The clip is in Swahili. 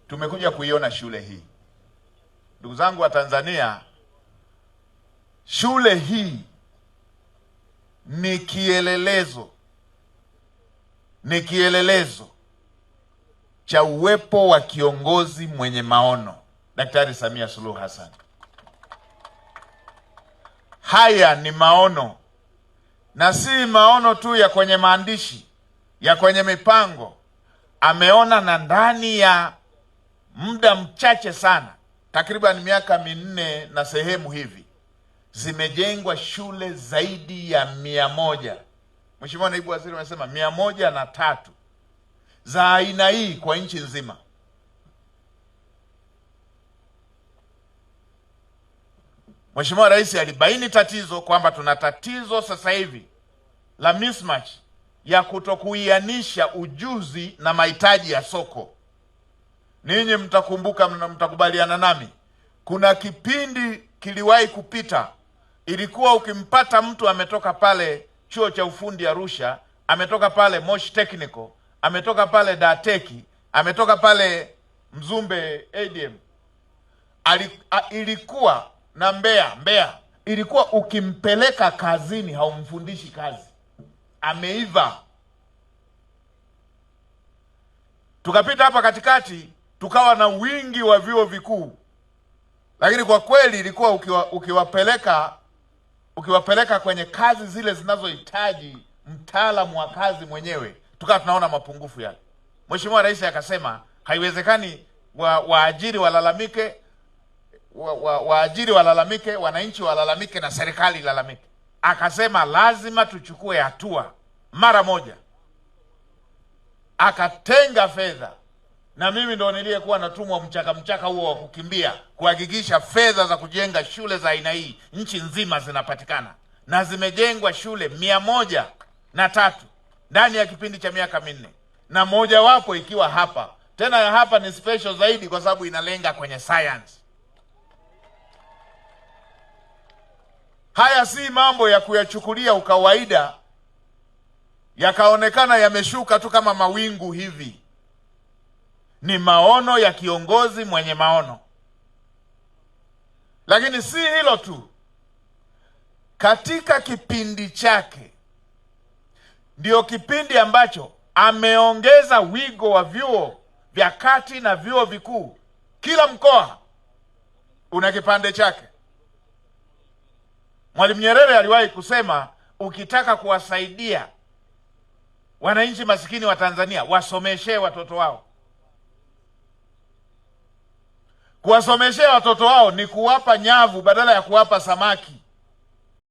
tumekuja kuiona shule hii. Ndugu zangu wa Tanzania, shule hii ni kielelezo cha uwepo wa kiongozi mwenye maono, Daktari Samia Suluhu Hassan. Haya ni maono, na si maono tu ya kwenye maandishi, ya kwenye mipango. Ameona na ndani ya muda mchache sana, takriban miaka 4 na sehemu hivi, zimejengwa shule zaidi ya 100. Mheshimiwa Naibu Waziri amesema 103 za aina hii kwa nchi nzima. Mheshimiwa Rais alibaini tatizo kwamba tuna tatizo sasa hivi la mismatch ya kutokuianisha ujuzi na mahitaji ya soko. Ninyi mtakumbuka, mtakubaliana nami, kuna kipindi kiliwahi kupita, ilikuwa ukimpata mtu ametoka pale chuo cha ufundi Arusha, ametoka pale Moshi Technical, ametoka pale Dateki, ametoka pale Mzumbe ADM, ilikuwa na Mbeya, ilikuwa ukimpeleka kazini haumfundishi kazi, ameiva. Tukapita hapa katikati tukawa na wingi wa vyuo vikuu, lakini kwa kweli ilikuwa ukiwapeleka kwenye kazi zile zinazohitaji mtaalamu wa kazi mwenyewe, tukawa tunaona mapungufu yale. Mheshimiwa Rais akasema haiwezekani waajiri walalamike, wananchi walalamike na serikali ilalamike. Akasema lazima tuchukue hatua mara moja. Akatenga fedha, na mimi ndo niliyekuwa natumwa mchaka huo wa kukimbia kuhakikisha fedha za kujenga shule za aina hii nchi nzima zinapatikana, na zimejengwa shule 103 ndani ya kipindi cha miaka 4, na mojawapo ikiwa hapa. Tena ya hapa ni special zaidi kwa sababu inalenga kwenye science. Haya si mambo ya kuyachukulia ukawaida yakaonekana yameshuka tu kama mawingu hivi. Ni maono ya kiongozi mwenye maono. Lakini si hilo tu, katika kipindi chake ndio kipindi ambacho ameongeza wigo wa vyuo vya kati na vyuo vikuu. Kila mkoa una kipande chake. Mwalimu Nyerere aliwahi kusema, ukitaka kuwasaidia wananchi masikini wa Tanzania, wasomeshe watoto wao. Kuwasomeshea watoto wao ni kuwapa nyavu badala ya kuwapa samaki.